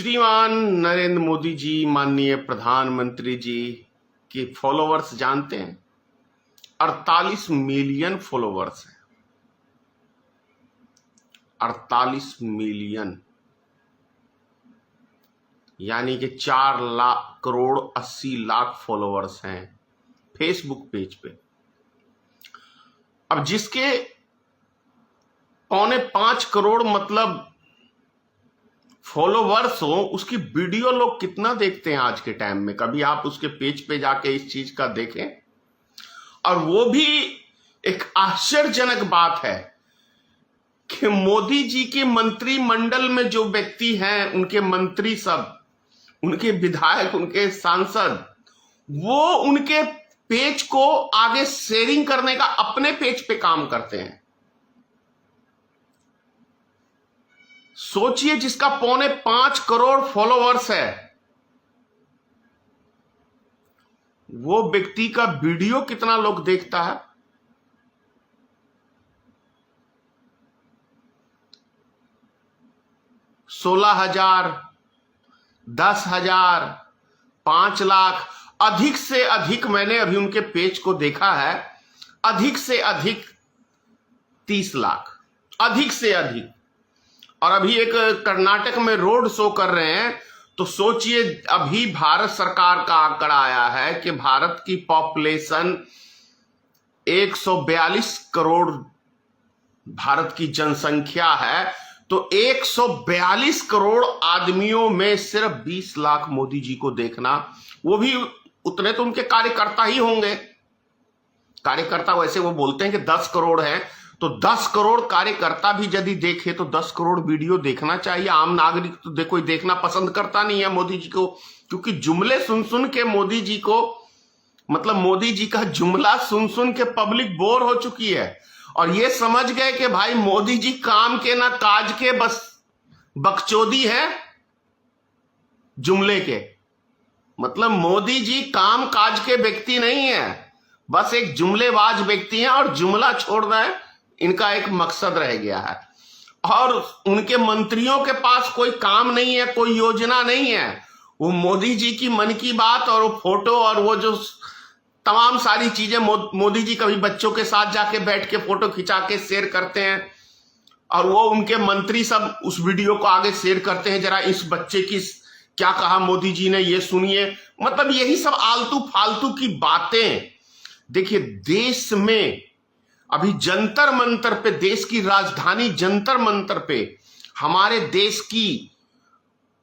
श्रीमान नरेंद्र मोदी जी, माननीय प्रधानमंत्री जी के फॉलोवर्स जानते हैं? 48 मिलियन फॉलोवर्स हैं। 48 मिलियन यानी कि 4 लाख करोड़ 80 लाख फॉलोवर्स हैं फेसबुक पेज पे। अब जिसके 4.25 करोड़ मतलब फॉलोवर्स हो, उसकी वीडियो लोग कितना देखते हैं आज के टाइम में? कभी आप उसके पेज पे जाके इस चीज का देखें। और वो भी एक आश्चर्यजनक बात है कि मोदी जी के मंत्रिमंडल में जो व्यक्ति हैं, उनके मंत्री सब, उनके विधायक, उनके सांसद, वो उनके पेज को आगे शेयरिंग करने का अपने पेज पे काम करते हैं। सोचिए, जिसका 4.25 करोड़ फॉलोवर्स है, वो व्यक्ति का वीडियो कितना लोग देखता है? 16,000, 10,000, 5 लाख, अधिक से अधिक मैंने अभी उनके पेज को देखा है, अधिक से अधिक 30 लाख, अधिक से अधिक। और अभी एक कर्नाटक में रोड शो कर रहे हैं, तो सोचिए, अभी भारत सरकार का आंकड़ा आया है कि भारत की पॉपुलेशन 142 करोड़ भारत की जनसंख्या है। तो 142 करोड़ आदमियों में सिर्फ 20 लाख मोदी जी को देखना, वो भी उतने तो उनके कार्यकर्ता ही होंगे। कार्यकर्ता वैसे वो बोलते हैं कि 10 करोड़ हैं, तो 10 करोड़ कार्यकर्ता भी यदि देखे तो 10 करोड़ वीडियो देखना चाहिए। आम नागरिक तो कोई देखना पसंद करता नहीं है मोदी जी को, क्योंकि जुमले सुन सुन के मोदी जी को, मतलब मोदी जी का जुमला सुन सुन के पब्लिक बोर हो चुकी है। और ये समझ गए कि भाई मोदी जी काम के ना काज के, बस बकचोदी है जुमले के। मतलब मोदी जी काम काज के व्यक्ति नहीं है, बस एक जुमलेबाज व्यक्ति हैं, और जुमला छोड़ना है इनका एक मकसद रह गया है। और उनके मंत्रियों के पास कोई काम नहीं है, कोई योजना नहीं है। वो मोदी जी की मन की बात और वो फोटो और वो जो तमाम सारी चीजें, मोदी जी कभी बच्चों के साथ जाके बैठ के फोटो खिंचा के शेयर करते हैं, और वो उनके मंत्री सब उस वीडियो को आगे शेयर करते हैं, जरा इस बच्चे की क्या कहा मोदी जी ने, ये सुनिए। मतलब यही सब आलतू फालतू की बातें। देखिए, देश में अभी जंतर मंतर पे, देश की राजधानी जंतर मंतर पे, हमारे देश की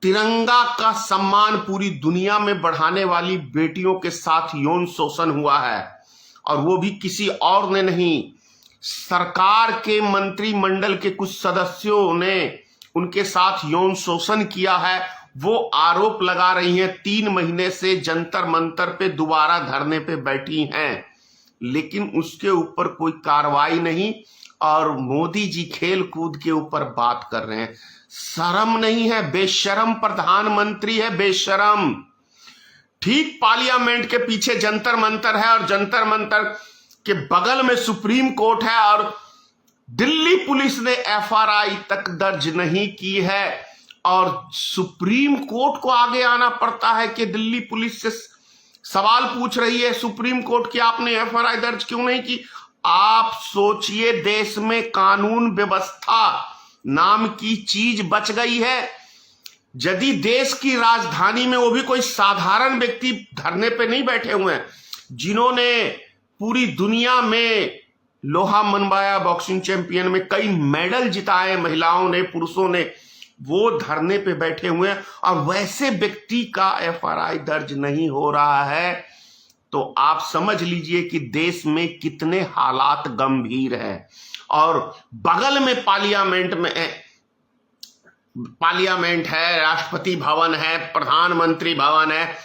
तिरंगा का सम्मान पूरी दुनिया में बढ़ाने वाली बेटियों के साथ यौन शोषण हुआ है। और वो भी किसी और ने नहीं, सरकार के मंत्रिमंडल के कुछ सदस्यों ने उनके साथ यौन शोषण किया है। वो आरोप लगा रही हैं, 3 महीने से जंतर मंतर पे दोबारा धरने पे बैठी हैं, लेकिन उसके ऊपर कोई कार्रवाई नहीं। और मोदी जी खेल कूद के ऊपर बात कर रहे हैं। शर्म नहीं है? बेशरम प्रधानमंत्री है, बेशरम। ठीक पार्लियामेंट के पीछे जंतर मंतर है, और जंतर मंतर के बगल में सुप्रीम कोर्ट है, और दिल्ली पुलिस ने FRI तक दर्ज नहीं की है। और सुप्रीम कोर्ट को आगे आना पड़ता है कि दिल्ली पुलिस से सवाल पूछ रही है सुप्रीम कोर्ट कि आपने FRI दर्ज क्यों नहीं की। आप सोचिए, देश में कानून व्यवस्था नाम की चीज बच गई है। यदि देश की राजधानी में, वो भी कोई साधारण व्यक्ति धरने पे नहीं बैठे हुए हैं, जिन्होंने पूरी दुनिया में लोहा मनवाया, बॉक्सिंग चैंपियन में कई मेडल जिताए महिलाओं ने, पुरुषों ने, वो धरने पे बैठे हुए हैं, और वैसे व्यक्ति का FRI दर्ज नहीं हो रहा है। तो आप समझ लीजिए कि देश में कितने हालात गंभीर हैं। और बगल में पार्लियामेंट है, राष्ट्रपति भवन है, प्रधानमंत्री भवन है,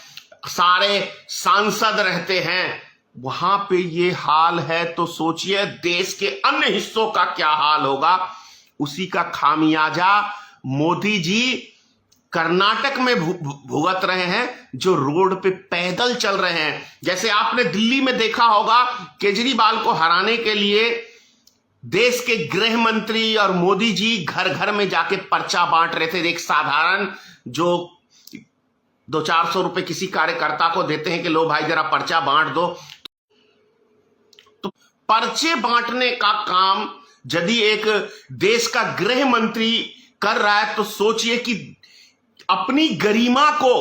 सारे सांसद रहते हैं, वहां पे ये हाल है। तो सोचिए देश के अन्य हिस्सों का क्या हाल होगा। उसी का खामियाजा मोदी जी कर्नाटक में भुगत रहे हैं, जो रोड पे पैदल चल रहे हैं। जैसे आपने दिल्ली में देखा होगा, केजरीवाल को हराने के लिए देश के गृह मंत्री और मोदी जी घर घर में जाके पर्चा बांट रहे थे। एक साधारण जो 200-400 रुपए किसी कार्यकर्ता को देते हैं कि लो भाई जरा पर्चा बांट दो। तो पर्चे बांटने का काम यदि एक देश का गृह मंत्री कर रहा है तो सोचिए कि अपनी गरिमा को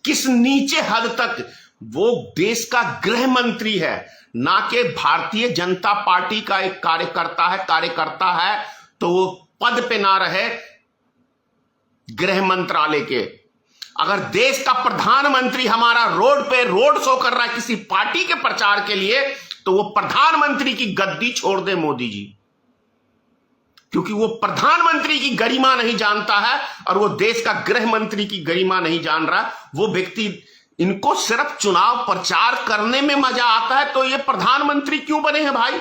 किस नीचे हद तक, वो देश का गृह मंत्री है, ना कि भारतीय जनता पार्टी का एक कार्यकर्ता है तो वो पद पे ना रहे गृह मंत्रालय के। अगर देश का प्रधानमंत्री हमारा रोड पे रोड शो कर रहा है किसी पार्टी के प्रचार के लिए, तो वो प्रधानमंत्री की गद्दी छोड़ दे मोदी जी, क्योंकि वो प्रधानमंत्री की गरिमा नहीं जानता है और वो देश का गृह मंत्री की गरिमा नहीं जान रहा। वो व्यक्ति, इनको सिर्फ चुनाव प्रचार करने में मजा आता है, तो ये प्रधानमंत्री क्यों बने हैं भाई?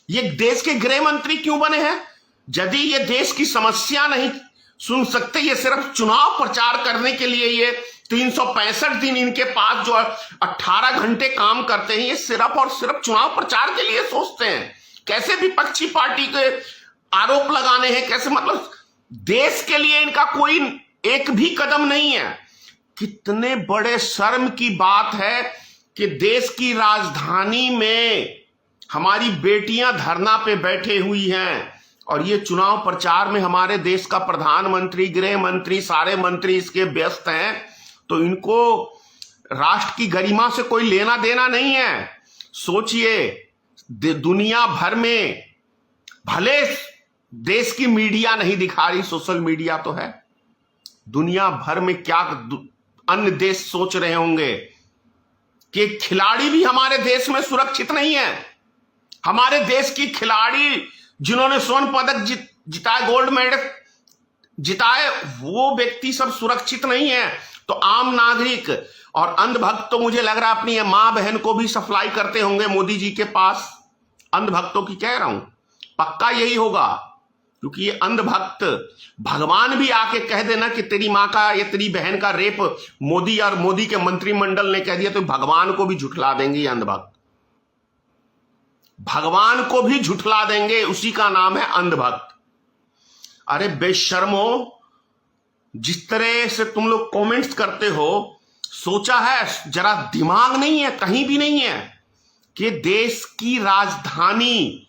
ये देश के गृह मंत्री क्यों बने हैं? यदि ये देश की समस्या नहीं सुन सकते, ये सिर्फ चुनाव प्रचार करने के लिए ये 365 दिन इनके पास जो 18 घंटे काम करते हैं, ये सिर्फ और सिर्फ चुनाव प्रचार के लिए सोचते हैं। कैसे विपक्षी पार्टी के आरोप लगाने हैं, कैसे, मतलब देश के लिए इनका कोई एक भी कदम नहीं है। कितने बड़े शर्म की बात है कि देश की राजधानी में हमारी बेटियां धरना पे बैठे हुई हैं और ये चुनाव प्रचार में हमारे देश का प्रधानमंत्री, गृह मंत्री, सारे मंत्री इसके व्यस्त हैं, तो इनको राष्ट्र की गरिमा से कोई लेना देना नहीं है। सोचिए, दुनिया भर में भले देश की मीडिया नहीं दिखा रही, सोशल मीडिया तो है, दुनिया भर में क्या अन्य देश सोच रहे होंगे कि खिलाड़ी भी हमारे देश में सुरक्षित नहीं है। हमारे देश की खिलाड़ी जिन्होंने स्वर्ण पदक जिताए, गोल्ड मेडल जिताए, वो व्यक्ति सब सुरक्षित नहीं है। तो आम नागरिक और अंधभक्त तो मुझे लग रहा है अपनी मां बहन को भी सप्लाई करते होंगे मोदी जी के पास। अंधभक्तों की कह रहा हूं, पक्का यही होगा, क्योंकि ये अंधभक्त, भगवान भी आके कह देना कि तेरी मां का या तेरी बहन का रेप मोदी और मोदी के मंत्रिमंडल ने कह दिया, तो भगवान को भी झुठला देंगे ये अंधभक्त, भगवान को भी झुठला देंगे। उसी का नाम है अंधभक्त। अरे बेशर्मो, जिस तरह से तुम लोग कमेंट्स करते हो, सोचा है जरा? दिमाग नहीं है, कहीं भी नहीं है कि देश की राजधानी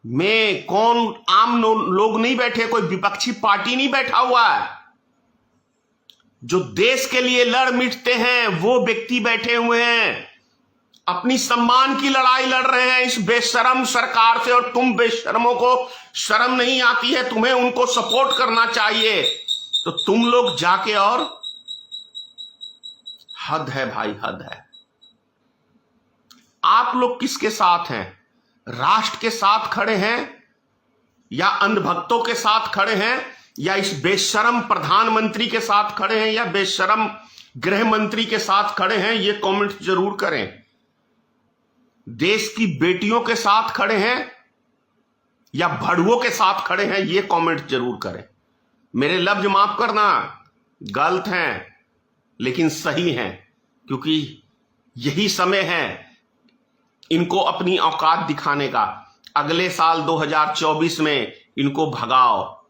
में कौन आम लोग नहीं बैठे, कोई विपक्षी पार्टी नहीं बैठा हुआ है, जो देश के लिए लड़ मिटते हैं वो व्यक्ति बैठे हुए हैं, अपनी सम्मान की लड़ाई लड़ रहे हैं इस बेशरम सरकार से। और तुम बेशरमों को शर्म नहीं आती है, तुम्हें उनको सपोर्ट करना चाहिए, तो तुम लोग जाके, और हद है भाई, हद है। आप लोग किसके साथ हैं? राष्ट्र के साथ खड़े हैं या अंधभक्तों के साथ खड़े हैं, या इस बेशरम प्रधानमंत्री के साथ खड़े हैं, या बेशरम गृह मंत्री के साथ खड़े हैं? ये कमेंट जरूर करें। देश की बेटियों के साथ खड़े हैं या भड़ुओं के साथ खड़े हैं? ये कमेंट जरूर करें। मेरे लफ्ज माफ करना, गलत हैं लेकिन सही हैं, क्योंकि यही समय है इनको अपनी औकात दिखाने का। अगले साल 2024 में इनको भगाओ,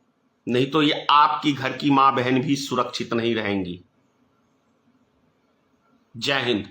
नहीं तो ये आपकी घर की मां बहन भी सुरक्षित नहीं रहेंगी। जय हिंद।